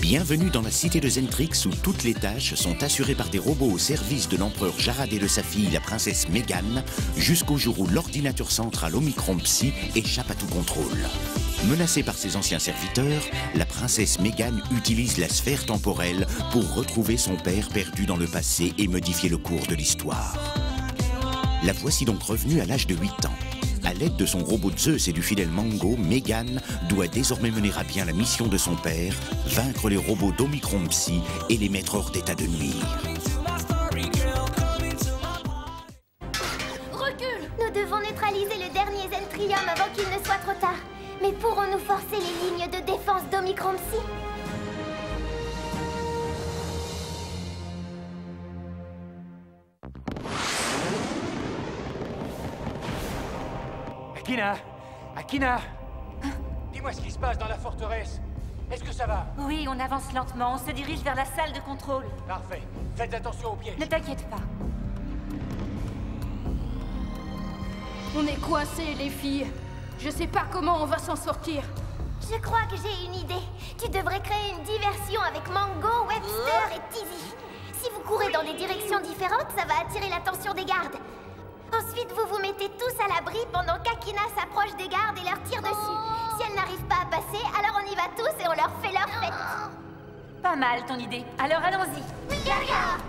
Bienvenue dans la cité de Zentrix où toutes les tâches sont assurées par des robots au service de l'empereur Jarad et de sa fille, la princesse Mégane, jusqu'au jour où l'ordinateur central Omicron Psy échappe à tout contrôle. Menacée par ses anciens serviteurs, la princesse Mégane utilise la sphère temporelle pour retrouver son père perdu dans le passé et modifier le cours de l'histoire. La voici donc revenue à l'âge de 8 ans. À l'aide de son robot Zeus et du fidèle Mango, Mégane doit désormais mener à bien la mission de son père, vaincre les robots d'Omicron Psy et les mettre hors d'état de nuire. Recule! Nous devons neutraliser le dernier Zentrium avant qu'il ne soit trop tard. Mais pourrons-nous forcer les lignes de défense d'Omicron Psy? Akina! Akina! Dis-moi ce qui se passe dans la forteresse. Est-ce que ça va? Oui, on avance lentement. On se dirige vers la salle de contrôle. Parfait. Faites attention aux pièges. Ne t'inquiète pas. On est coincés, les filles. Je sais pas comment on va s'en sortir. Je crois que j'ai une idée. Tu devrais créer une diversion avec Mango, Webster et Tizzy. Si vous courez dans des directions différentes, ça va attirer l'attention des gardes. Ensuite, vous vous mettez tous à l'abri pendant qu'Akina s'approche des gardes et leur tire dessus. Si elle n'arrive pas à passer, alors on y va tous et on leur fait leur fête. Pas mal ton idée. Alors allons-y. Gaga!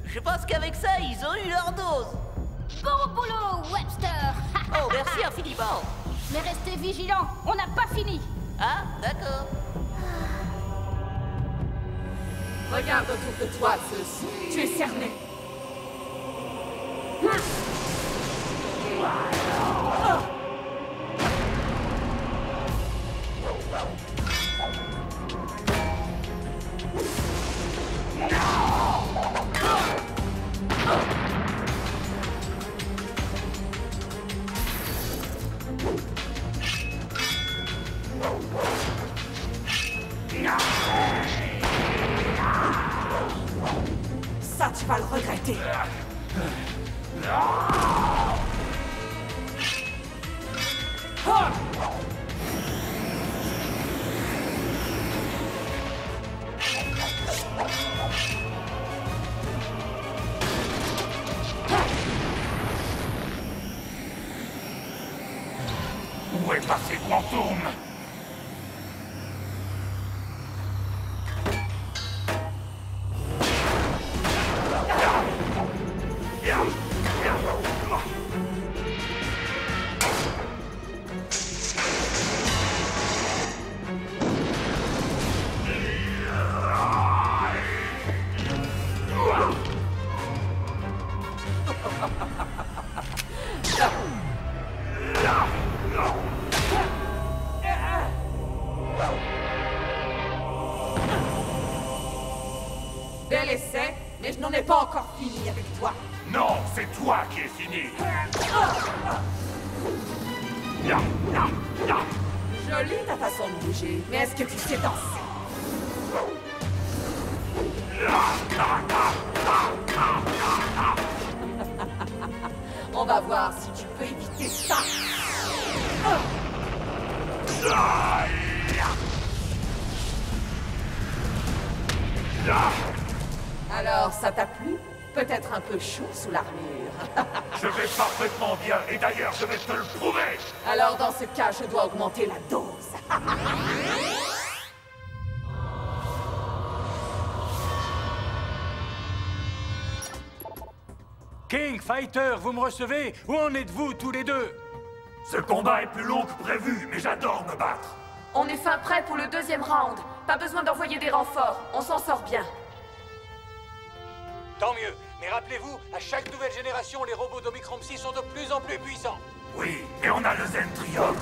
Je pense qu'avec ça, ils ont eu leur dose. Bon boulot, Webster. Oh, merci infiniment. Mais restez vigilants, on n'a pas fini. Ah, d'accord. Regarde autour de toi, Zeus. Tu es cerné. Ça, tu vas le regretter. Où est passé Quantum? Bel essai, mais je n'en ai pas encore fini avec toi. Non, c'est toi qui es fini. Jolie ta façon de bouger, mais est-ce que tu sais danser? On va voir si tu peux éviter ça. Alors, ça t'a plu? Peut-être un peu chaud sous l'armure. Je vais parfaitement bien, et d'ailleurs, je vais te le prouver. Alors, dans ce cas, je dois augmenter la dose. King, Fighter, vous me recevez? Où en êtes-vous tous les deux? Ce combat est plus long que prévu, mais j'adore me battre. On est fin prêt pour le deuxième round. Pas besoin d'envoyer des renforts, on s'en sort bien. Tant mieux. Mais rappelez-vous, à chaque nouvelle génération, les robots d'Omicron Psy sont de plus en plus puissants. Oui, et on a le Zentrium.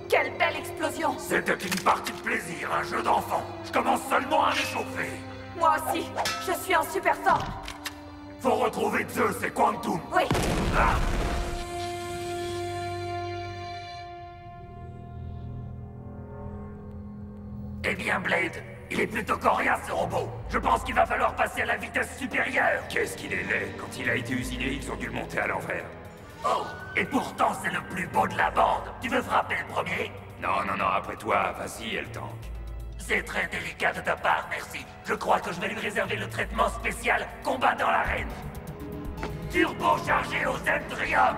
Quelle belle explosion! C'était une partie de plaisir, un jeu d'enfant. Je commence seulement à m'échauffer. Moi aussi, je suis en super forme. Faut retrouver Zeus et Quantum. Oui. Ah. Eh bien, Blade, il est plutôt coriace ce robot. Je pense qu'il va falloir passer à la vitesse supérieure. Qu'est-ce qu'il est laid. Quand il a été usiné, ils ont dû le monter à l'envers. Oh, et pourtant c'est le plus beau de la bande. Tu veux frapper le premier? Non, non, non, après toi, vas-y, elle tank. C'est très délicat de ta part, merci. Je crois que je vais lui réserver le traitement spécial combat dans l'arène. Turbo chargé au Zentrium.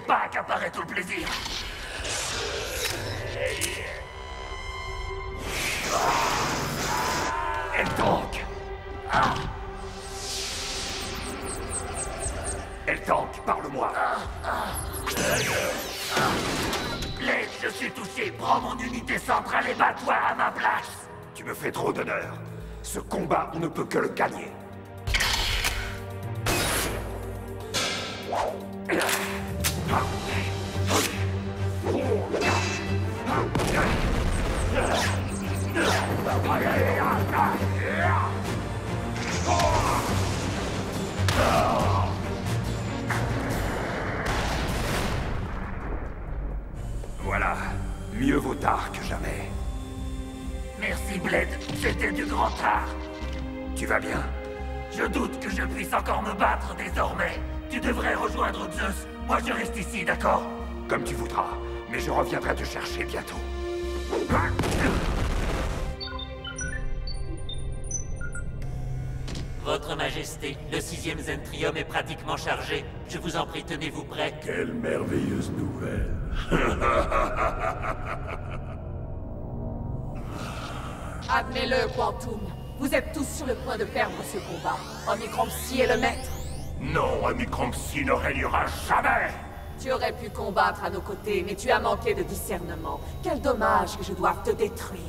Pas accaparer tout le plaisir. Elle tank. Ah. Elle tank, parle-moi. Blade, je suis touché. Prends mon unité centrale et bats-toi à ma place. Tu me fais trop d'honneur. Ce combat, on ne peut que le gagner. Voilà, mieux vaut tard que jamais. Merci Blade, c'était du grand art. Tu vas bien? Je doute que je puisse encore me battre désormais. Tu devrais rejoindre Zeus. Moi je reste ici, d'accord? Comme tu voudras, mais je reviendrai te chercher bientôt. Votre Majesté, le 6e Zentrium est pratiquement chargé. Je vous en prie, tenez-vous prêt. Quelle merveilleuse nouvelle. Admets-le, Quantum. Vous êtes tous sur le point de perdre ce combat. Omicron Psy est le maître. Non, Omicron Psy ne régnera jamais. Tu aurais pu combattre à nos côtés, mais tu as manqué de discernement. Quel dommage que je doive te détruire.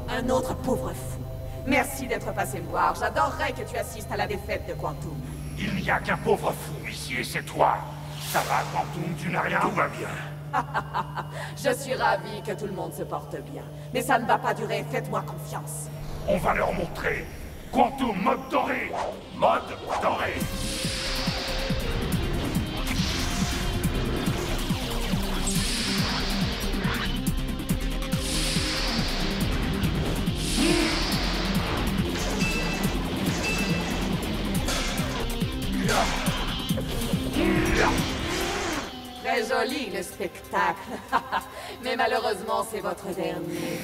Un autre pauvre fou. Merci d'être passé me voir. J'adorerais que tu assistes à la défaite de Quantum. Il n'y a qu'un pauvre fou ici et c'est toi. Ça va, Quantum, tu n'as rien? Tout va bien. Je suis ravi que tout le monde se porte bien. Mais ça ne va pas durer, faites-moi confiance. On va leur montrer. Quantum mode doré. Mode doré. Très joli le spectacle. Mais malheureusement, c'est votre dernier.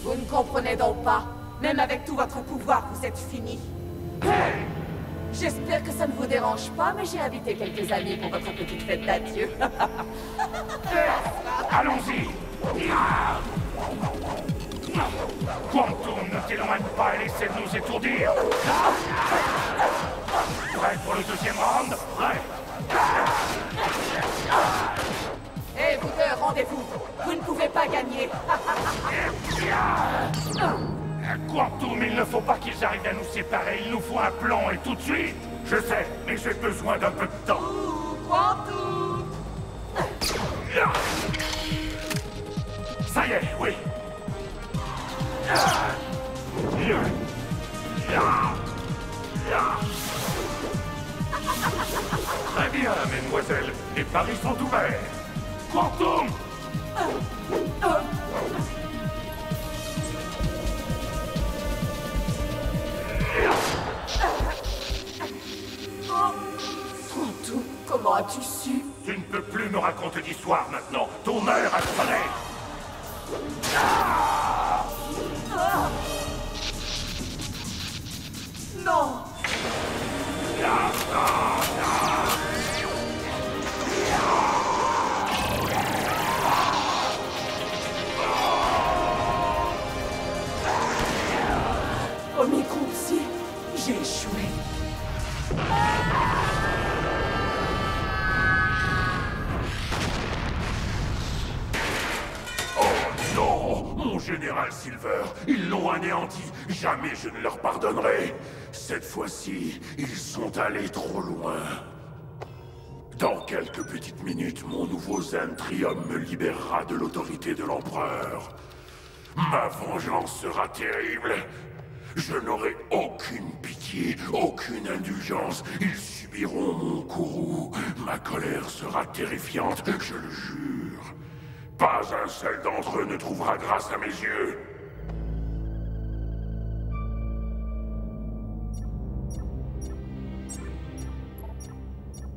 Vous ne comprenez donc pas. Même avec tout votre pouvoir, vous êtes fini. J'espère que ça ne vous dérange pas, mais j'ai invité quelques amis pour votre petite fête d'adieu. Allons-y. Quantum, ne t'éloigne pas et essaie de nous étourdir. Prêt pour le deuxième round? Prêt. Hé, vous deux, rendez-vous. Vous ne pouvez pas gagner. Quantum, il ne faut pas qu'ils arrivent à nous séparer. Il nous faut un plan et tout de suite. Je sais, mais j'ai besoin d'un peu de temps. Quantum! Ça y est, oui. Très bien, mesdemoiselles. Les paris sont ouverts. Quantum! Quantum, comment as-tu su? Tu ne peux plus me raconter d'histoire maintenant. Ton heure a sonné. Non! Omicron Psy, j'ai échoué. Non, mon général Silver, ils l'ont anéanti. Jamais je ne leur pardonnerai. Cette fois-ci, ils sont allés trop loin. Dans quelques petites minutes, mon nouveau Zentrium me libérera de l'autorité de l'Empereur. Ma vengeance sera terrible. Je n'aurai aucune pitié, aucune indulgence. Ils subiront mon courroux. Ma colère sera terrifiante, je le jure. Pas un seul d'entre eux ne trouvera grâce à mes yeux.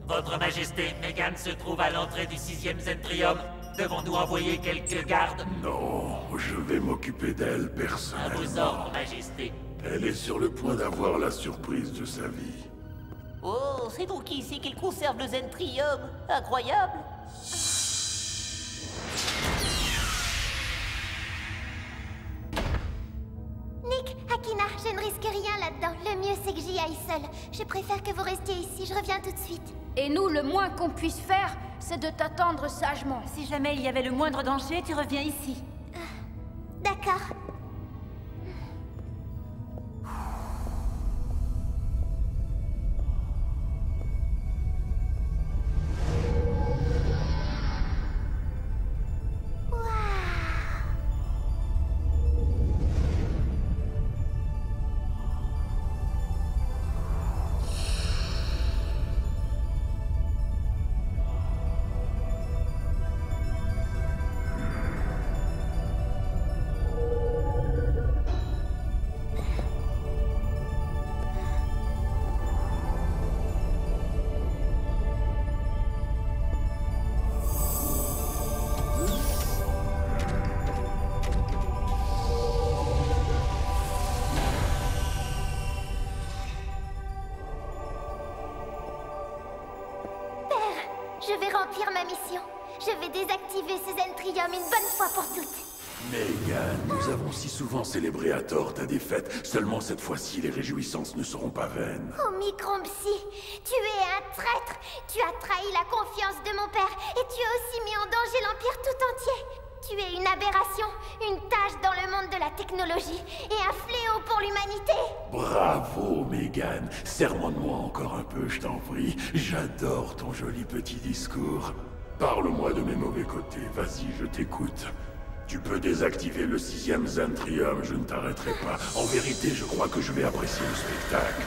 Votre Majesté, Megan se trouve à l'entrée du 6e Zentrium. Devons-nous envoyer quelques gardes? Non, je vais m'occuper d'elle À personnellement. vos ordres, Majesté. Elle est sur le point d'avoir la surprise de sa vie. Oh, c'est donc ici qu'il conserve le Zentrium. Incroyable. Nick, Akina, je ne risque rien là-dedans. Le mieux, c'est que j'y aille seule. Je préfère que vous restiez ici. Je reviens tout de suite. Et nous, le moins qu'on puisse faire, c'est de t'attendre sagement. Si jamais il y avait le moindre danger, tu reviens ici. D'accord. accomplir ma mission. Je vais désactiver ce Zentrium une bonne fois pour toutes. Megan, nous avons si souvent célébré à tort ta défaite. Seulement cette fois-ci, les réjouissances ne seront pas vaines. Omicron Psy, tu es un traître. Tu as trahi la confiance de mon père et tu as aussi mis en danger l'Empire tout entier. Tu es une aberration, une tache dans le monde de la technologie et un fléau pour l'humanité. Bravo, Megan. Sermonne-moi encore un peu, je t'en prie. J'adore ton joli petit discours. Parle-moi de mes mauvais côtés. Vas-y, je t'écoute. Tu peux désactiver le 6e Zentrium, je ne t'arrêterai pas. En vérité, je crois que je vais apprécier le spectacle.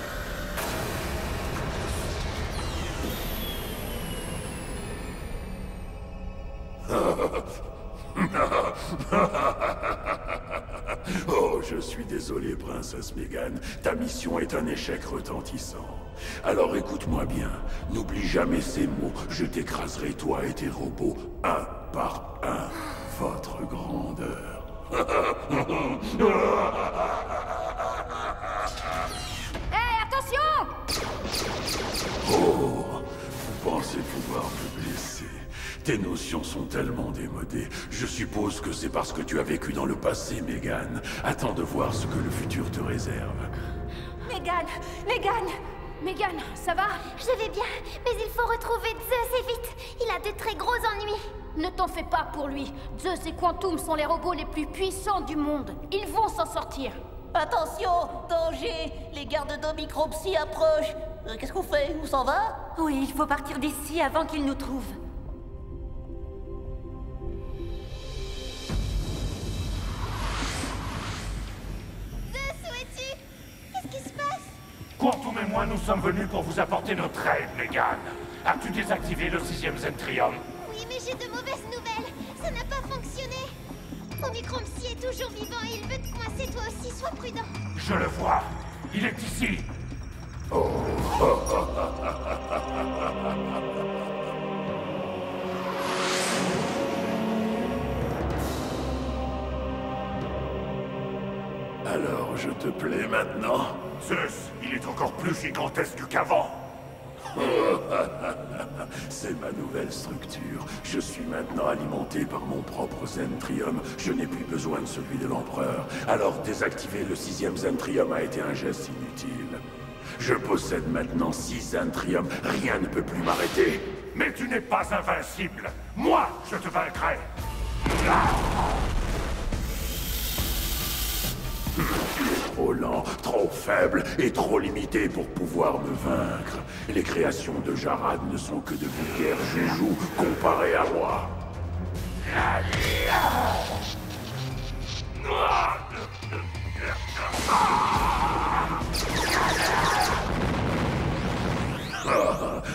Oh, je suis désolé, princesse Megan. Ta mission est un échec retentissant. Alors écoute-moi bien. N'oublie jamais ces mots. Je t'écraserai, toi et tes robots, un par un. Votre grandeur. Hé, attention! Oh, vous pensez pouvoir me blesser. Tes notions sont tellement démodées. Je suppose que c'est parce que tu as vécu dans le passé, Megan. Attends de voir ce que le futur te réserve. Megan! Megan! Megan, ça va? Je vais bien, mais il faut retrouver Zeus et vite. Il a de très gros ennuis. Ne t'en fais pas pour lui. Zeus et Quantum sont les robots les plus puissants du monde. Ils vont s'en sortir. Attention! Danger! Les gardes d'Omicron Psy approchent. Qu'est-ce qu'on fait? On s'en va? Oui, il faut partir d'ici avant qu'ils nous trouvent. Zeus, où es-tu? Qu'est-ce qui se passe? Quantum et moi, nous sommes venus pour vous apporter notre aide, Megan. As-tu désactivé le 6e Zentrium? Oui, mais j'ai de mauvaises nouvelles. Ça n'a pas fonctionné. Omicron Psy est toujours vivant et il veut te coincer toi aussi. Sois prudent. Je le vois. Il est ici. Oh. Alors, je te plais maintenant? Zeus, il est encore plus gigantesque qu'avant. C'est ma nouvelle structure. Je suis maintenant alimenté par mon propre Zentrium. Je n'ai plus besoin de celui de l'Empereur. Alors désactiver le 6e Zentrium a été un geste inutile. Je possède maintenant 6 Zentrium. Rien ne peut plus m'arrêter. Mais tu n'es pas invincible. Moi, je te vaincrai. Tu es trop lent, trop faible et trop limité pour pouvoir me vaincre. Les créations de Jarad ne sont que de vulgaires joujoux comparés à moi. Ah,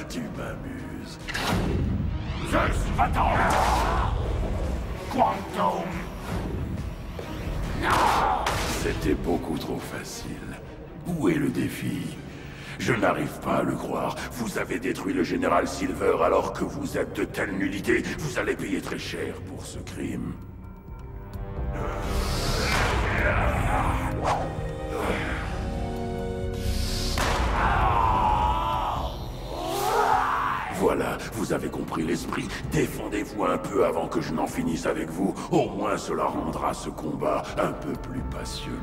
tu m'amuses. Zeus, va-t'en! Quantum! C'était beaucoup trop facile. Où est le défi? Je n'arrive pas à le croire. Vous avez détruit le général Silver alors que vous êtes de telle nullité. Vous allez payer très cher pour ce crime. Voilà, vous avez compris l'esprit. Défendez-vous un peu avant que je n'en finisse avec vous. Au moins cela rendra ce combat un peu plus passionnant.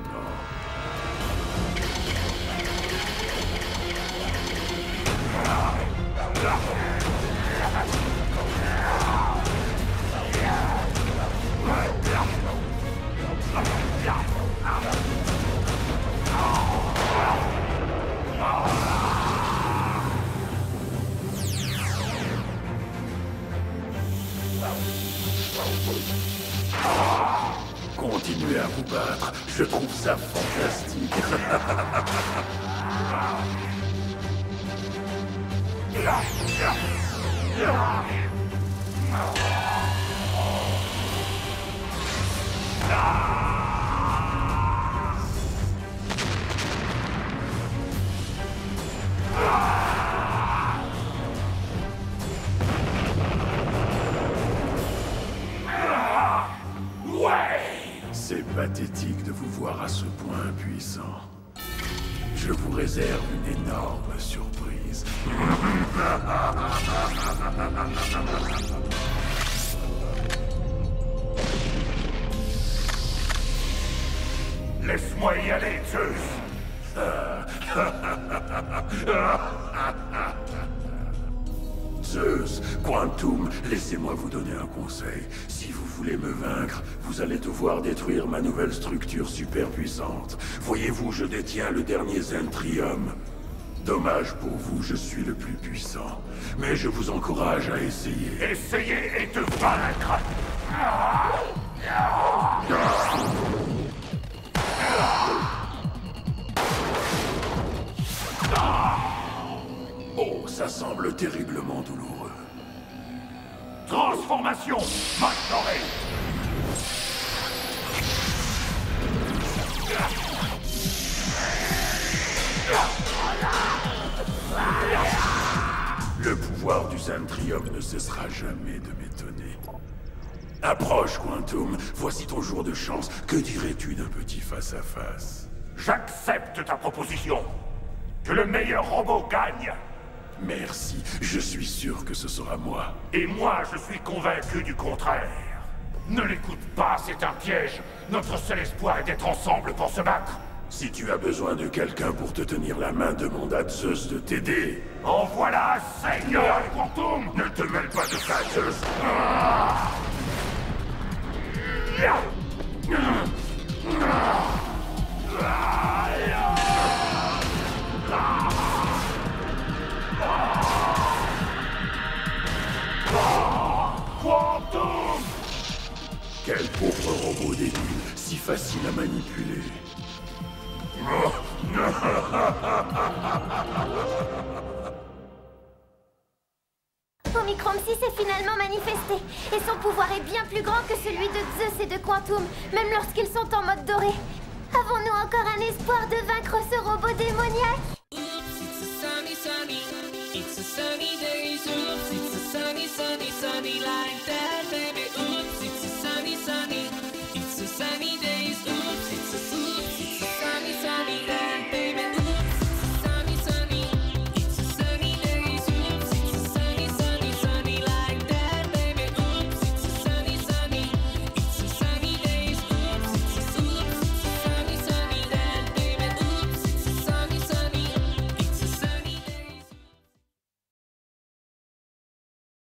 Continuez à vous battre, je trouve ça fantastique. C'est pathétique de vous voir à ce point impuissant. Je vous réserve une énorme surprise. Laisse-moi y aller, Zeus. Zeus, Quantum, laissez-moi vous donner un conseil. Si vous voulez me vaincre, vous allez devoir détruire ma nouvelle structure super puissante. Voyez-vous, je détiens le dernier Zentrium. Dommage pour vous, je suis le plus puissant. Mais je vous encourage à essayer. Essayez et te vaincre. Oh, ça terriblement douloureux. Transformation, Magnoré. Le pouvoir du Zentrium ne cessera jamais de m'étonner. Approche, Quantum. Voici ton jour de chance. Que dirais-tu d'un petit face-à-face? J'accepte ta proposition. Que le meilleur robot gagne. Merci. Je suis sûr que ce sera moi. Et moi, je suis convaincu du contraire. Ne l'écoute pas, c'est un piège. Notre seul espoir est d'être ensemble pour se battre. Si tu as besoin de quelqu'un pour te tenir la main, demande à Zeus de t'aider. En voilà assez, Quantum. Ne te mêle pas de ça, Zeus. Quantum! Quel pauvre robot débile, si facile à manipuler. Omicron Psy s'est finalement manifesté, et son pouvoir est bien plus grand que celui de Zeus et de Quantum, même lorsqu'ils sont en mode doré. Avons-nous encore un espoir de vaincre ce robot démoniaque? It's a sunny day, so it's a sunny, sunny light.